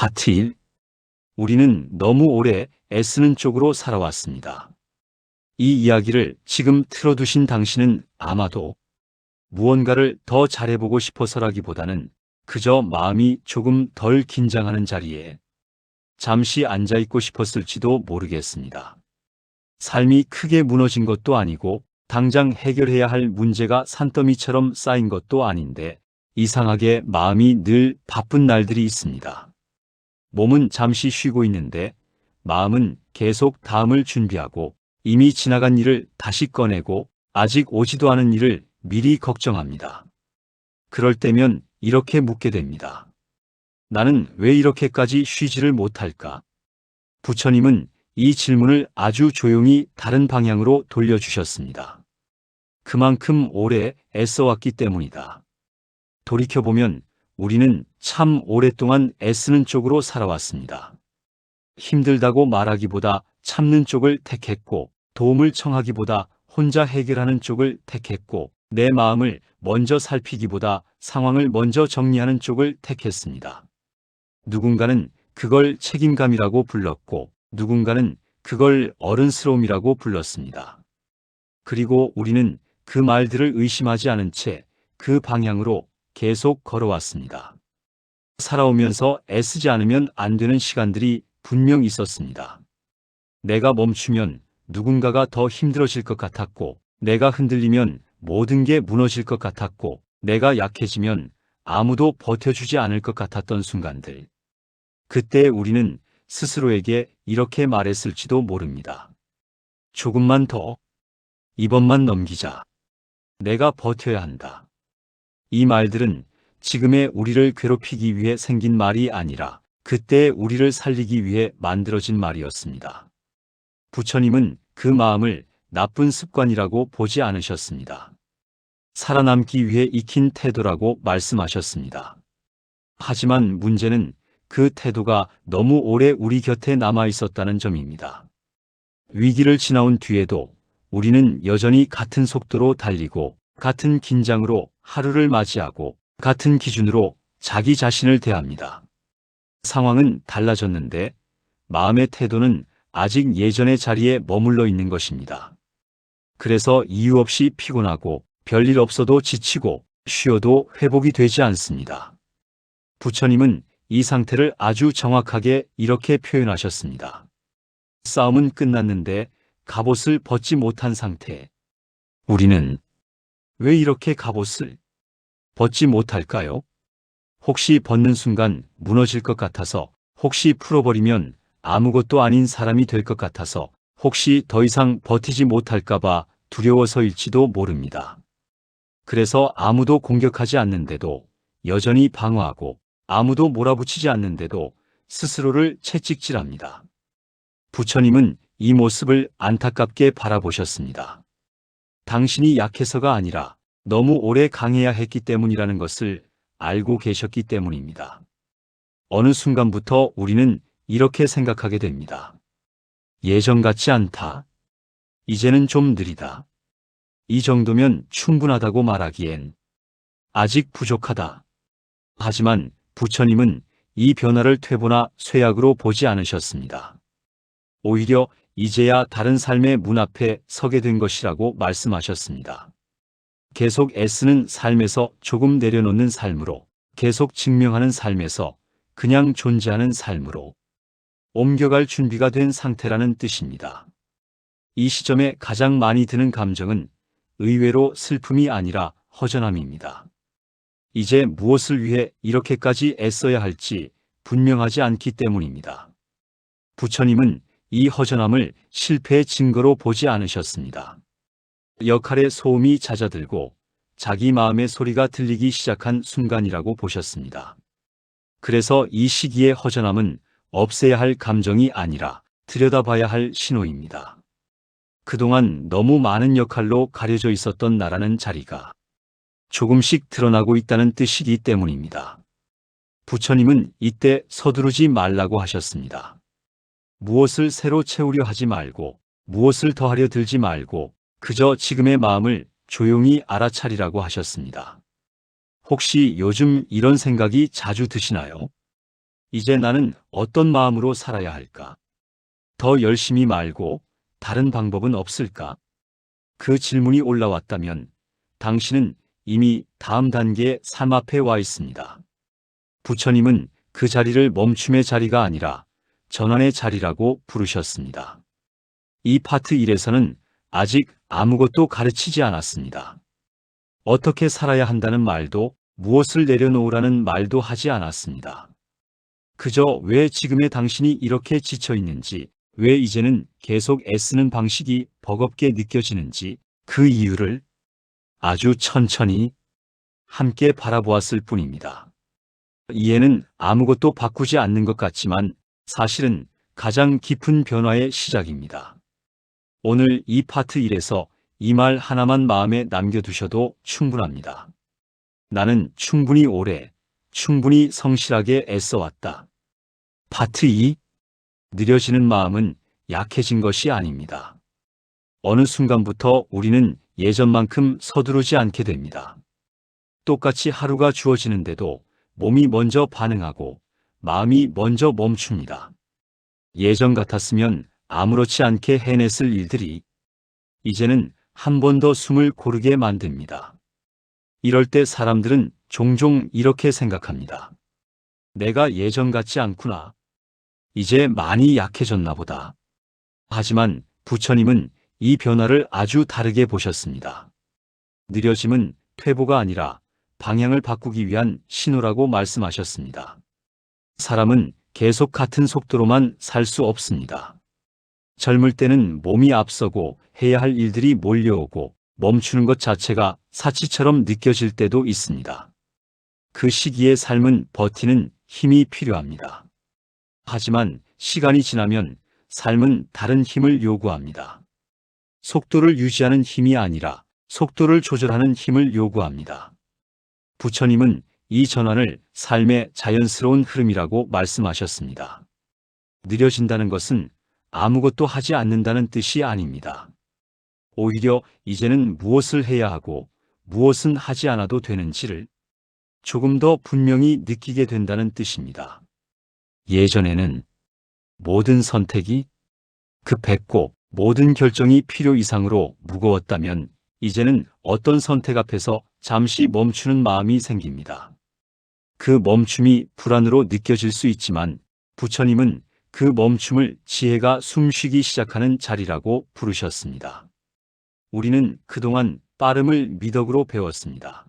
파트 1. 우리는 너무 오래 애쓰는 쪽으로 살아왔습니다. 이 이야기를 지금 틀어두신 당신은 아마도 무언가를 더 잘해보고 싶어서라기보다는 그저 마음이 조금 덜 긴장하는 자리에 잠시 앉아있고 싶었을지도 모르겠습니다. 삶이 크게 무너진 것도 아니고 당장 해결해야 할 문제가 산더미처럼 쌓인 것도 아닌데 이상하게 마음이 늘 바쁜 날들이 있습니다. 몸은 잠시 쉬고 있는데 마음은 계속 다음을 준비하고 이미 지나간 일을 다시 꺼내고 아직 오지도 않은 일을 미리 걱정합니다. 그럴 때면 이렇게 묻게 됩니다. 나는 왜 이렇게까지 쉬지를 못할까? 부처님은 이 질문을 아주 조용히 다른 방향으로 돌려주셨습니다. 그만큼 오래 애써왔기 때문이다. 돌이켜보면 우리는 참 오랫동안 애쓰는 쪽으로 살아왔습니다. 힘들다고 말하기보다 참는 쪽을 택했고 도움을 청하기보다 혼자 해결하는 쪽을 택했고 내 마음을 먼저 살피기보다 상황을 먼저 정리하는 쪽을 택했습니다. 누군가는 그걸 책임감이라고 불렀고 누군가는 그걸 어른스러움이라고 불렀습니다. 그리고 우리는 그 말들을 의심하지 않은 채 그 방향으로 계속 걸어왔습니다. 살아오면서 애쓰지 않으면 안 되는 시간들이 분명 있었습니다. 내가 멈추면 누군가가 더 힘들어질 것 같았고 내가 흔들리면 모든 게 무너질 것 같았고 내가 약해지면 아무도 버텨주지 않을 것 같았던 순간들. 그때 우리는 스스로에게 이렇게 말했을지도 모릅니다. 조금만 더. 이번만 넘기자. 내가 버텨야 한다. 이 말들은 지금의 우리를 괴롭히기 위해 생긴 말이 아니라 그때의 우리를 살리기 위해 만들어진 말이었습니다. 부처님은 그 마음을 나쁜 습관이라고 보지 않으셨습니다. 살아남기 위해 익힌 태도라고 말씀하셨습니다. 하지만 문제는 그 태도가 너무 오래 우리 곁에 남아 있었다는 점입니다. 위기를 지나온 뒤에도 우리는 여전히 같은 속도로 달리고 같은 긴장으로 하루를 맞이하고 같은 기준으로 자기 자신을 대합니다. 상황은 달라졌는데 마음의 태도는 아직 예전의 자리에 머물러 있는 것입니다. 그래서 이유 없이 피곤하고 별일 없어도 지치고 쉬어도 회복이 되지 않습니다. 부처님은 이 상태를 아주 정확하게 이렇게 표현하셨습니다. 싸움은 끝났는데 갑옷을 벗지 못한 상태. 우리는 왜 이렇게 갑옷을 벗지 못할까요? 혹시 벗는 순간 무너질 것 같아서, 혹시 풀어버리면 아무것도 아닌 사람이 될 것 같아서, 혹시 더 이상 버티지 못할까봐 두려워서일지도 모릅니다. 그래서 아무도 공격하지 않는데도 여전히 방어하고 아무도 몰아붙이지 않는데도 스스로를 채찍질합니다. 부처님은 이 모습을 안타깝게 바라보셨습니다. 당신이 약해서가 아니라 너무 오래 강해야 했기 때문이라는 것을 알고 계셨기 때문입니다. 어느 순간부터 우리는 이렇게 생각하게 됩니다. 예전 같지 않다. 이제는 좀 느리다. 이 정도면 충분하다고 말하기엔 아직 부족하다. 하지만 부처님은 이 변화를 퇴보나 쇠약으로 보지 않으셨습니다. 오히려 이제야 다른 삶의 문 앞에 서게 된 것이라고 말씀하셨습니다. 계속 애쓰는 삶에서 조금 내려놓는 삶으로, 계속 증명하는 삶에서 그냥 존재하는 삶으로 옮겨갈 준비가 된 상태라는 뜻입니다. 이 시점에 가장 많이 드는 감정은 의외로 슬픔이 아니라 허전함입니다. 이제 무엇을 위해 이렇게까지 애써야 할지 분명하지 않기 때문입니다. 부처님은 이 허전함을 실패의 증거로 보지 않으셨습니다. 역할의 소음이 잦아들고 자기 마음의 소리가 들리기 시작한 순간이라고 보셨습니다. 그래서 이 시기의 허전함은 없애야 할 감정이 아니라 들여다봐야 할 신호입니다. 그동안 너무 많은 역할로 가려져 있었던 나라는 자리가 조금씩 드러나고 있다는 뜻이기 때문입니다. 부처님은 이때 서두르지 말라고 하셨습니다. 무엇을 새로 채우려 하지 말고 무엇을 더하려 들지 말고 그저 지금의 마음을 조용히 알아차리라고 하셨습니다. 혹시 요즘 이런 생각이 자주 드시나요? 이제 나는 어떤 마음으로 살아야 할까? 더 열심히 말고 다른 방법은 없을까? 그 질문이 올라왔다면 당신은 이미 다음 단계의 삶 앞에 와 있습니다. 부처님은 그 자리를 멈춤의 자리가 아니라 전환의 자리라고 부르셨습니다. 이 파트 1에서는 아직 아무것도 가르치지 않았습니다. 어떻게 살아야 한다는 말도 무엇을 내려놓으라는 말도 하지 않았습니다. 그저 왜 지금의 당신이 이렇게 지쳐 있는지, 왜 이제는 계속 애쓰는 방식이 버겁게 느껴지는지 그 이유를 아주 천천히 함께 바라보았을 뿐입니다. 이해는 아무것도 바꾸지 않는 것 같지만 사실은 가장 깊은 변화의 시작입니다. 오늘 이 파트 1에서 이 말 하나만 마음에 남겨두셔도 충분합니다. 나는 충분히 오래, 충분히 성실하게 애써왔다. 파트 2. 느려지는 마음은 약해진 것이 아닙니다. 어느 순간부터 우리는 예전만큼 서두르지 않게 됩니다. 똑같이 하루가 주어지는데도 몸이 먼저 반응하고 마음이 먼저 멈춥니다. 예전 같았으면 아무렇지 않게 해냈을 일들이 이제는 한 번 더 숨을 고르게 만듭니다. 이럴 때 사람들은 종종 이렇게 생각합니다. 내가 예전 같지 않구나. 이제 많이 약해졌나 보다. 하지만 부처님은 이 변화를 아주 다르게 보셨습니다. 느려짐은 퇴보가 아니라 방향을 바꾸기 위한 신호라고 말씀하셨습니다. 사람은 계속 같은 속도로만 살 수 없습니다. 젊을 때는 몸이 앞서고 해야 할 일들이 몰려오고 멈추는 것 자체가 사치처럼 느껴질 때도 있습니다. 그 시기에 삶은 버티는 힘이 필요합니다. 하지만 시간이 지나면 삶은 다른 힘을 요구합니다. 속도를 유지하는 힘이 아니라 속도를 조절하는 힘을 요구합니다. 부처님은 이 전환을 삶의 자연스러운 흐름이라고 말씀하셨습니다. 느려진다는 것은 아무것도 하지 않는다는 뜻이 아닙니다. 오히려 이제는 무엇을 해야 하고 무엇은 하지 않아도 되는지를 조금 더 분명히 느끼게 된다는 뜻입니다. 예전에는 모든 선택이 급했고 모든 결정이 필요 이상으로 무거웠다면 이제는 어떤 선택 앞에서 잠시 멈추는 마음이 생깁니다. 그 멈춤이 불안으로 느껴질 수 있지만 부처님은 그 멈춤을 지혜가 숨쉬기 시작하는 자리라고 부르셨습니다. 우리는 그동안 빠름을 미덕으로 배웠습니다.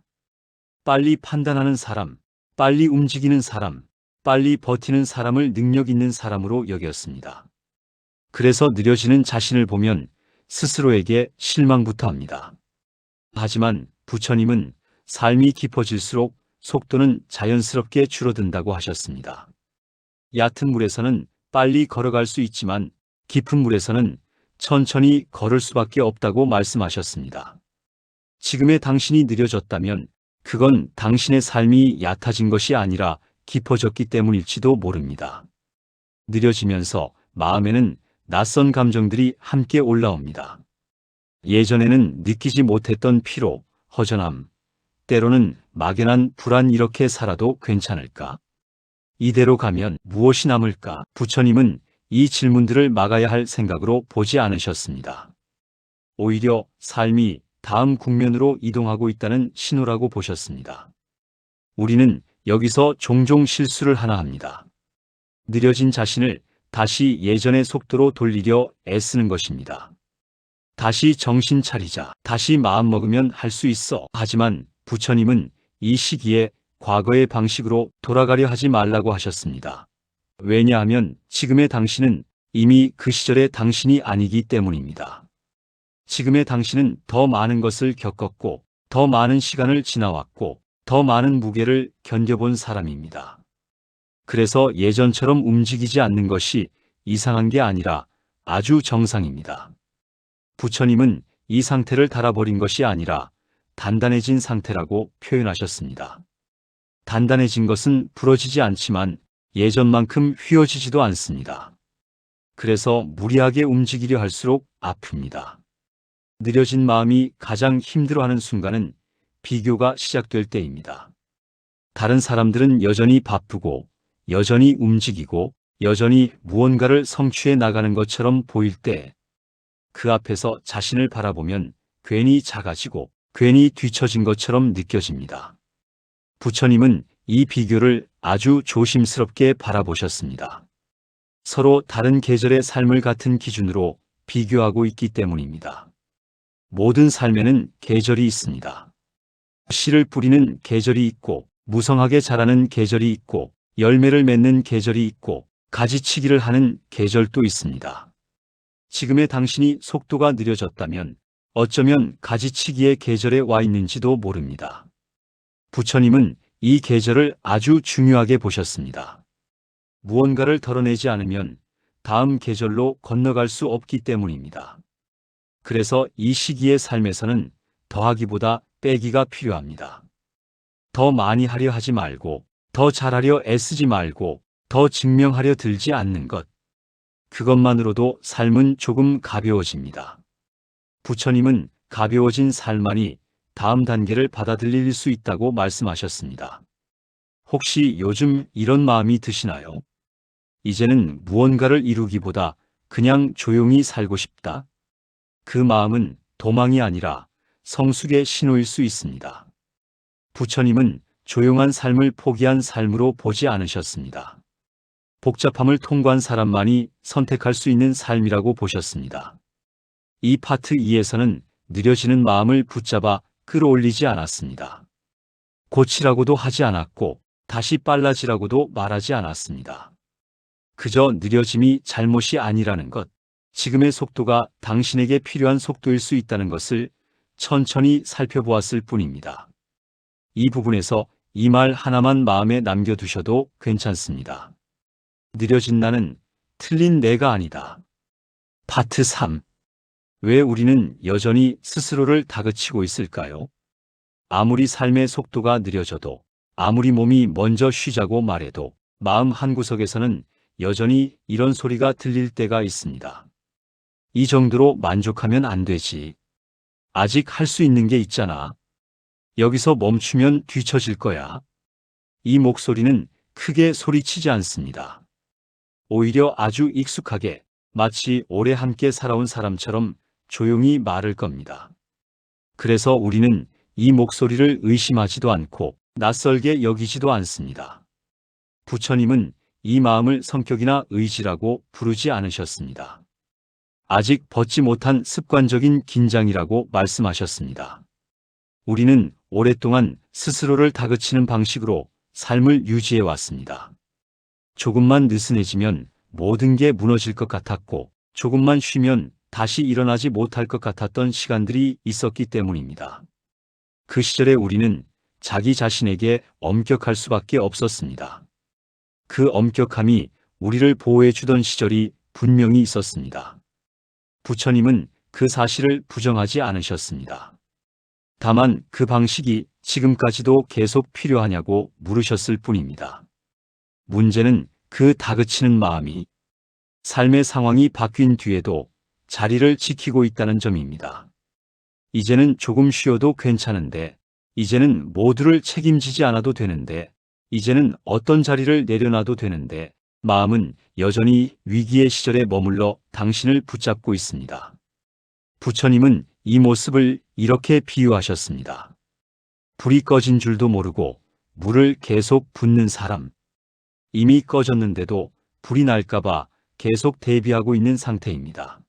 빨리 판단하는 사람, 빨리 움직이는 사람, 빨리 버티는 사람을 능력 있는 사람으로 여겼습니다. 그래서 느려지는 자신을 보면 스스로에게 실망부터 합니다. 하지만 부처님은 삶이 깊어질수록 속도는 자연스럽게 줄어든다고 하셨습니다. 얕은 물에서는 빨리 걸어갈 수 있지만 깊은 물에서는 천천히 걸을 수밖에 없다고 말씀하셨습니다. 지금의 당신이 느려졌다면 그건 당신의 삶이 얕아진 것이 아니라 깊어졌기 때문일지도 모릅니다. 느려지면서 마음에는 낯선 감정들이 함께 올라옵니다. 예전에는 느끼지 못했던 피로, 허전함, 때로는 막연한 불안 이렇게 살아도 괜찮을까? 이대로 가면 무엇이 남을까? 부처님은 이 질문들을 막아야 할 생각으로 보지 않으셨습니다. 오히려 삶이 다음 국면으로 이동하고 있다는 신호라고 보셨습니다. 우리는 여기서 종종 실수를 하나 합니다. 느려진 자신을 다시 예전의 속도로 돌리려 애쓰는 것입니다. 다시 정신 차리자, 다시 마음먹으면 할 수 있어. 하지만 부처님은 이 시기에 과거의 방식으로 돌아가려 하지 말라고 하셨습니다. 왜냐하면 지금의 당신은 이미 그 시절의 당신이 아니기 때문입니다. 지금의 당신은 더 많은 것을 겪었고, 더 많은 시간을 지나왔고, 더 많은 무게를 견뎌본 사람입니다. 그래서 예전처럼 움직이지 않는 것이 이상한 게 아니라 아주 정상입니다. 부처님은 이 상태를 달아버린 것이 아니라 단단해진 상태라고 표현하셨습니다. 단단해진 것은 부러지지 않지만 예전만큼 휘어지지도 않습니다. 그래서 무리하게 움직이려 할수록 아픕니다. 느려진 마음이 가장 힘들어하는 순간은 비교가 시작될 때입니다. 다른 사람들은 여전히 바쁘고 여전히 움직이고 여전히 무언가를 성취해 나가는 것처럼 보일 때 그 앞에서 자신을 바라보면 괜히 작아지고 괜히 뒤처진 것처럼 느껴집니다. 부처님은 이 비교를 아주 조심스럽게 바라보셨습니다. 서로 다른 계절의 삶을 같은 기준으로 비교하고 있기 때문입니다. 모든 삶에는 계절이 있습니다. 씨를 뿌리는 계절이 있고, 무성하게 자라는 계절이 있고, 열매를 맺는 계절이 있고, 가지치기를 하는 계절도 있습니다. 지금의 당신이 속도가 느려졌다면 어쩌면 가지치기의 계절에 와 있는지도 모릅니다. 부처님은 이 계절을 아주 중요하게 보셨습니다. 무언가를 덜어내지 않으면 다음 계절로 건너갈 수 없기 때문입니다. 그래서 이 시기의 삶에서는 더하기보다 빼기가 필요합니다. 더 많이 하려 하지 말고, 더 잘하려 애쓰지 말고, 더 증명하려 들지 않는 것. 그것만으로도 삶은 조금 가벼워집니다. 부처님은 가벼워진 삶만이 다음 단계를 받아들일 수 있다고 말씀하셨습니다. 혹시 요즘 이런 마음이 드시나요? 이제는 무언가를 이루기보다 그냥 조용히 살고 싶다. 그 마음은 도망이 아니라 성숙의 신호일 수 있습니다. 부처님은 조용한 삶을 포기한 삶으로 보지 않으셨습니다. 복잡함을 통과한 사람만이 선택할 수 있는 삶이라고 보셨습니다. 이 파트 2에서는 느려지는 마음을 붙잡아 끌어올리지 않았습니다. 고치라고도 하지 않았고 다시 빨라지라고도 말하지 않았습니다. 그저 느려짐이 잘못이 아니라는 것, 지금의 속도가 당신에게 필요한 속도일 수 있다는 것을 천천히 살펴보았을 뿐입니다. 이 부분에서 이 말 하나만 마음에 남겨두셔도 괜찮습니다. 느려진 나는 틀린 내가 아니다. 파트 3. 왜 우리는 여전히 스스로를 다그치고 있을까요? 아무리 삶의 속도가 느려져도, 아무리 몸이 먼저 쉬자고 말해도 마음 한구석에서는 여전히 이런 소리가 들릴 때가 있습니다. 이 정도로 만족하면 안 되지. 아직 할 수 있는 게 있잖아. 여기서 멈추면 뒤처질 거야. 이 목소리는 크게 소리치지 않습니다. 오히려 아주 익숙하게, 마치 오래 함께 살아온 사람처럼 조용히 말을 겁니다. 그래서 우리는 이 목소리를 의심하지도 않고 낯설게 여기지도 않습니다. 부처님은 이 마음을 성격이나 의지라고 부르지 않으셨습니다. 아직 벗지 못한 습관적인 긴장이라고 말씀하셨습니다. 우리는 오랫동안 스스로를 다그치는 방식으로 삶을 유지해 왔습니다. 조금만 느슨해지면 모든 게 무너질 것 같았고, 조금만 쉬면 다시 일어나지 못할 것 같았던 시간들이 있었기 때문입니다. 그 시절에 우리는 자기 자신에게 엄격할 수밖에 없었습니다. 그 엄격함이 우리를 보호해 주던 시절이 분명히 있었습니다. 부처님은 그 사실을 부정하지 않으셨습니다. 다만 그 방식이 지금까지도 계속 필요하냐고 물으셨을 뿐입니다. 문제는 그 다그치는 마음이 삶의 상황이 바뀐 뒤에도 자리를 지키고 있다는 점입니다. 이제는 조금 쉬어도 괜찮은데, 이제는 모두를 책임지지 않아도 되는데, 이제는 어떤 자리를 내려놔도 되는데, 마음은 여전히 위기의 시절에 머물러 당신을 붙잡고 있습니다. 부처님은 이 모습을 이렇게 비유하셨습니다. 불이 꺼진 줄도 모르고 물을 계속 붓는 사람. 이미 꺼졌는데도 불이 날까봐 계속 대비하고 있는 상태입니다.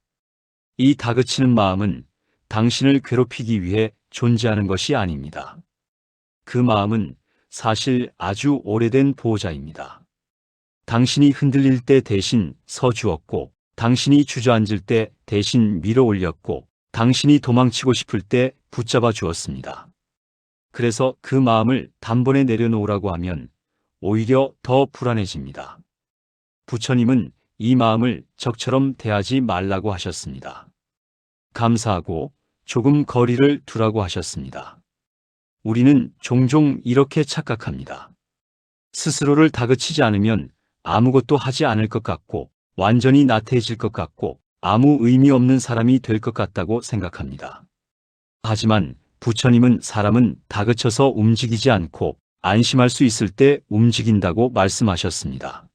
이 다그치는 마음은 당신을 괴롭히기 위해 존재하는 것이 아닙니다. 그 마음은 사실 아주 오래된 보호자입니다. 당신이 흔들릴 때 대신 서주었고, 당신이 주저앉을 때 대신 밀어 올렸고, 당신이 도망치고 싶을 때 붙잡아 주었습니다. 그래서 그 마음을 단번에 내려놓으라고 하면 오히려 더 불안해집니다. 부처님은 이 마음을 적처럼 대하지 말라고 하셨습니다. 감사하고 조금 거리를 두라고 하셨습니다. 우리는 종종 이렇게 착각합니다. 스스로를 다그치지 않으면 아무것도 하지 않을 것 같고, 완전히 나태해질 것 같고, 아무 의미 없는 사람이 될 것 같다고 생각합니다. 하지만 부처님은 사람은 다그쳐서 움직이지 않고 안심할 수 있을 때 움직인다고 말씀하셨습니다.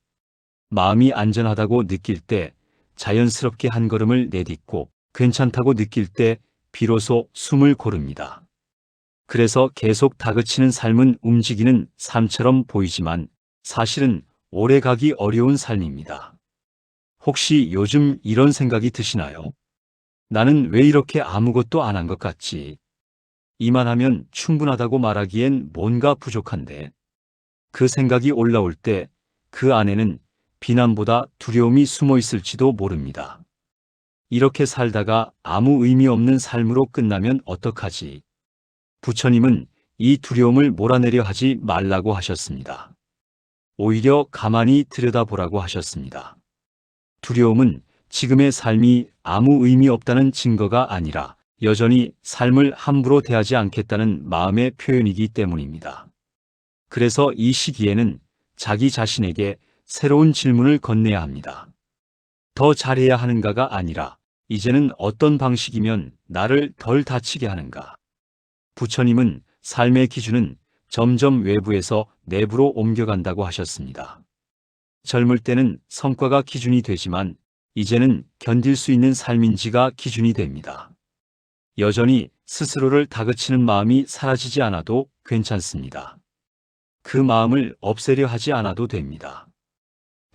마음이 안전하다고 느낄 때 자연스럽게 한 걸음을 내딛고 괜찮다고 느낄 때 비로소 숨을 고릅니다. 그래서 계속 다그치는 삶은 움직이는 삶처럼 보이지만 사실은 오래 가기 어려운 삶입니다. 혹시 요즘 이런 생각이 드시나요? 나는 왜 이렇게 아무것도 안 한 것 같지? 이만하면 충분하다고 말하기엔 뭔가 부족한데. 그 생각이 올라올 때 그 안에는 비난보다 두려움이 숨어 있을지도 모릅니다. 이렇게 살다가 아무 의미 없는 삶으로 끝나면 어떡하지? 부처님은 이 두려움을 몰아내려 하지 말라고 하셨습니다. 오히려 가만히 들여다보라고 하셨습니다. 두려움은 지금의 삶이 아무 의미 없다는 증거가 아니라 여전히 삶을 함부로 대하지 않겠다는 마음의 표현이기 때문입니다. 그래서 이 시기에는 자기 자신에게 새로운 질문을 건네야 합니다. 더 잘해야 하는가가 아니라 이제는 어떤 방식이면 나를 덜 다치게 하는가? 부처님은 삶의 기준은 점점 외부에서 내부로 옮겨간다고 하셨습니다. 젊을 때는 성과가 기준이 되지만 이제는 견딜 수 있는 삶인지가 기준이 됩니다. 여전히 스스로를 다그치는 마음이 사라지지 않아도 괜찮습니다. 그 마음을 없애려 하지 않아도 됩니다.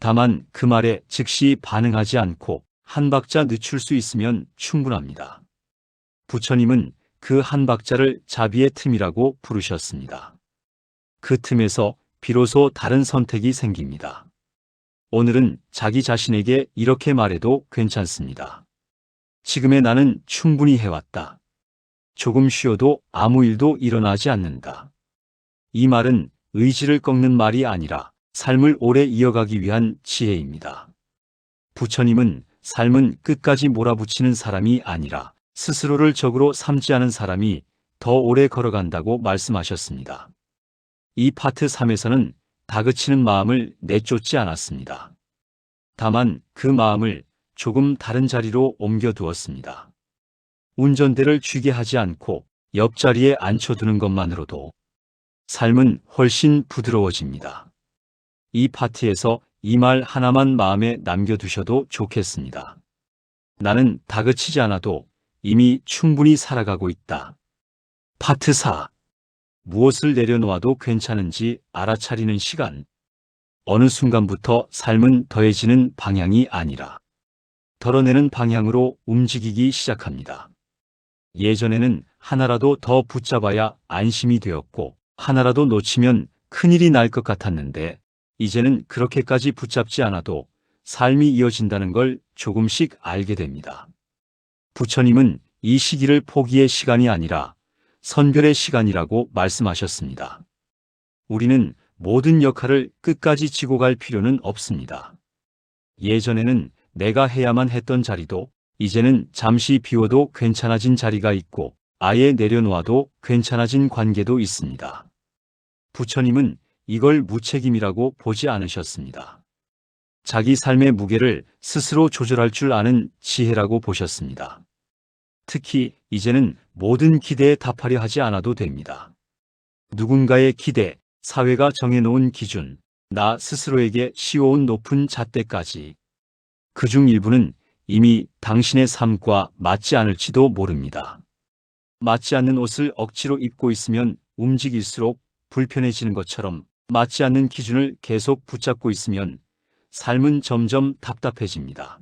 다만 그 말에 즉시 반응하지 않고 한 박자 늦출 수 있으면 충분합니다. 부처님은 그 한 박자를 자비의 틈이라고 부르셨습니다. 그 틈에서 비로소 다른 선택이 생깁니다. 오늘은 자기 자신에게 이렇게 말해도 괜찮습니다. 지금의 나는 충분히 해왔다. 조금 쉬어도 아무 일도 일어나지 않는다. 이 말은 의지를 꺾는 말이 아니라 삶을 오래 이어가기 위한 지혜입니다. 부처님은 삶은 끝까지 몰아붙이는 사람이 아니라 스스로를 적으로 삼지 않은 사람이 더 오래 걸어간다고 말씀하셨습니다. 이 파트 3에서는 다그치는 마음을 내쫓지 않았습니다. 다만 그 마음을 조금 다른 자리로 옮겨두었습니다. 운전대를 쥐게 하지 않고 옆자리에 앉혀두는 것만으로도 삶은 훨씬 부드러워집니다. 이 파트에서 이 말 하나만 마음에 남겨두셔도 좋겠습니다. 나는 다그치지 않아도 이미 충분히 살아가고 있다. 파트 4. 무엇을 내려놓아도 괜찮은지 알아차리는 시간. 어느 순간부터 삶은 더해지는 방향이 아니라 덜어내는 방향으로 움직이기 시작합니다. 예전에는 하나라도 더 붙잡아야 안심이 되었고 하나라도 놓치면 큰일이 날 것 같았는데 이제는 그렇게까지 붙잡지 않아도 삶이 이어진다는 걸 조금씩 알게 됩니다. 부처님은 이 시기를 포기의 시간이 아니라 선별의 시간이라고 말씀하셨습니다. 우리는 모든 역할을 끝까지 지고 갈 필요는 없습니다. 예전에는 내가 해야만 했던 자리도 이제는 잠시 비워도 괜찮아진 자리가 있고 아예 내려놓아도 괜찮아진 관계도 있습니다. 부처님은 이걸 무책임이라고 보지 않으셨습니다. 자기 삶의 무게를 스스로 조절할 줄 아는 지혜라고 보셨습니다. 특히 이제는 모든 기대에 답하려 하지 않아도 됩니다. 누군가의 기대, 사회가 정해놓은 기준, 나 스스로에게 씌워온 높은 잣대까지 그중 일부는 이미 당신의 삶과 맞지 않을지도 모릅니다. 맞지 않는 옷을 억지로 입고 있으면 움직일수록 불편해지는 것처럼 맞지 않는 기준을 계속 붙잡고 있으면 삶은 점점 답답해집니다.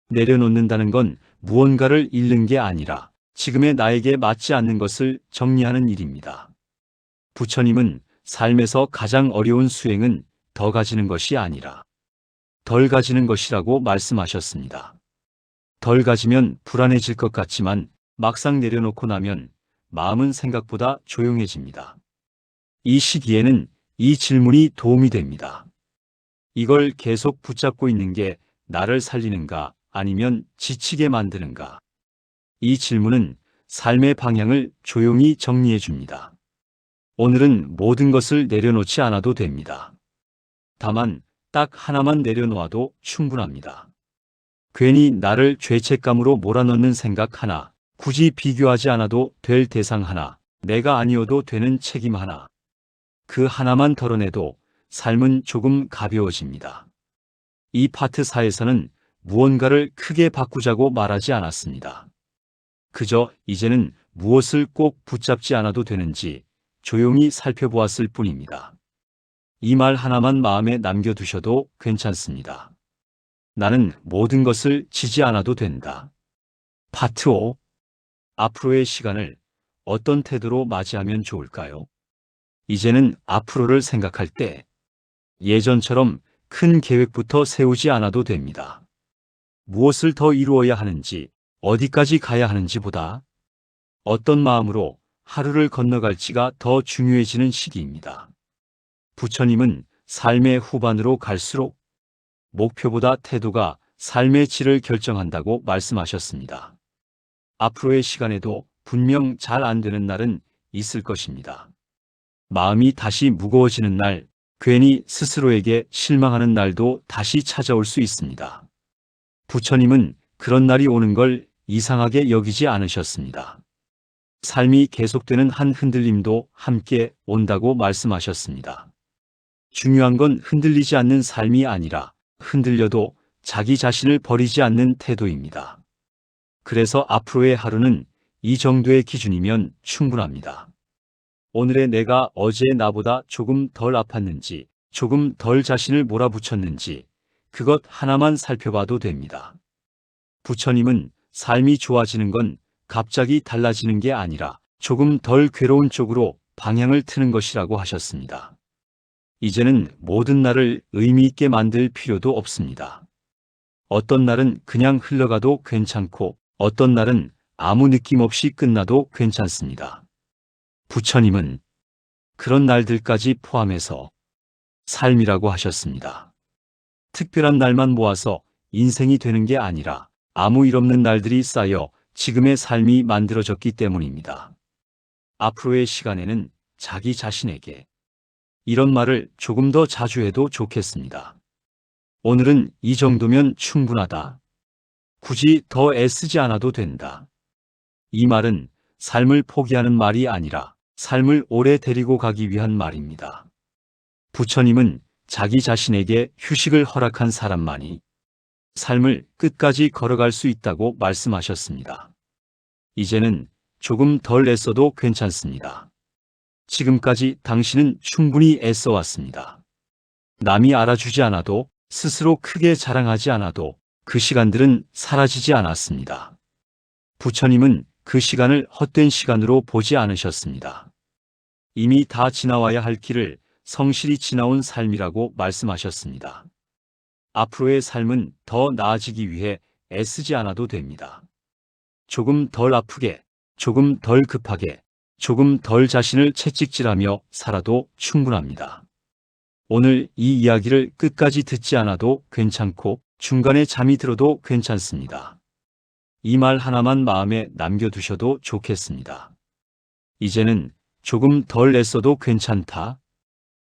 내려놓는다는 건 무언가를 잃는 게 아니라 지금의 나에게 맞지 않는 것을 정리하는 일입니다. 부처님은 삶에서 가장 어려운 수행은 더 가지는 것이 아니라 덜 가지는 것이라고 말씀하셨습니다. 덜 가지면 불안해질 것 같지만 막상 내려놓고 나면 마음은 생각보다 조용해집니다. 이 시기에는 이 질문이 도움이 됩니다. 이걸 계속 붙잡고 있는 게 나를 살리는가 아니면 지치게 만드는가? 이 질문은 삶의 방향을 조용히 정리해 줍니다. 오늘은 모든 것을 내려놓지 않아도 됩니다. 다만 딱 하나만 내려놓아도 충분합니다. 괜히 나를 죄책감으로 몰아넣는 생각 하나, 굳이 비교하지 않아도 될 대상 하나, 내가 아니어도 되는 책임 하나. 그 하나만 덜어내도 삶은 조금 가벼워집니다. 이 파트 4에서는 무언가를 크게 바꾸자고 말하지 않았습니다. 그저 이제는 무엇을 꼭 붙잡지 않아도 되는지 조용히 살펴보았을 뿐입니다. 이 말 하나만 마음에 남겨두셔도 괜찮습니다. 나는 모든 것을 지지 않아도 된다. 파트 5. 앞으로의 시간을 어떤 태도로 맞이하면 좋을까요? 이제는 앞으로를 생각할 때 예전처럼 큰 계획부터 세우지 않아도 됩니다. 무엇을 더 이루어야 하는지, 어디까지 가야 하는지보다 어떤 마음으로 하루를 건너갈지가 더 중요해지는 시기입니다. 부처님은 삶의 후반으로 갈수록 목표보다 태도가 삶의 질을 결정한다고 말씀하셨습니다. 앞으로의 시간에도 분명 잘 안 되는 날은 있을 것입니다. 마음이 다시 무거워지는 날, 괜히 스스로에게 실망하는 날도 다시 찾아올 수 있습니다. 부처님은 그런 날이 오는 걸 이상하게 여기지 않으셨습니다. 삶이 계속되는 한 흔들림도 함께 온다고 말씀하셨습니다. 중요한 건 흔들리지 않는 삶이 아니라 흔들려도 자기 자신을 버리지 않는 태도입니다. 그래서 앞으로의 하루는 이 정도의 기준이면 충분합니다. 오늘의 내가 어제의 나보다 조금 덜 아팠는지, 조금 덜 자신을 몰아붙였는지 그것 하나만 살펴봐도 됩니다. 부처님은 삶이 좋아지는 건 갑자기 달라지는 게 아니라 조금 덜 괴로운 쪽으로 방향을 트는 것이라고 하셨습니다. 이제는 모든 날을 의미 있게 만들 필요도 없습니다. 어떤 날은 그냥 흘러가도 괜찮고 어떤 날은 아무 느낌 없이 끝나도 괜찮습니다. 부처님은 그런 날들까지 포함해서 삶이라고 하셨습니다. 특별한 날만 모아서 인생이 되는 게 아니라 아무 일 없는 날들이 쌓여 지금의 삶이 만들어졌기 때문입니다. 앞으로의 시간에는 자기 자신에게 이런 말을 조금 더 자주 해도 좋겠습니다. 오늘은 이 정도면 충분하다. 굳이 더 애쓰지 않아도 된다. 이 말은 삶을 포기하는 말이 아니라 삶을 오래 데리고 가기 위한 말입니다. 부처님은 자기 자신에게 휴식을 허락한 사람만이 삶을 끝까지 걸어갈 수 있다고 말씀하셨습니다. 이제는 조금 덜 애써도 괜찮습니다. 지금까지 당신은 충분히 애써왔습니다. 남이 알아주지 않아도 스스로 크게 자랑하지 않아도 그 시간들은 사라지지 않았습니다. 부처님은 그 시간을 헛된 시간으로 보지 않으셨습니다. 이미 다 지나와야 할 길을 성실히 지나온 삶이라고 말씀하셨습니다. 앞으로의 삶은 더 나아지기 위해 애쓰지 않아도 됩니다. 조금 덜 아프게, 조금 덜 급하게, 조금 덜 자신을 채찍질하며 살아도 충분합니다. 오늘 이 이야기를 끝까지 듣지 않아도 괜찮고 중간에 잠이 들어도 괜찮습니다. 이 말 하나만 마음에 남겨두셔도 좋겠습니다. 이제는 조금 덜 애써도 괜찮다.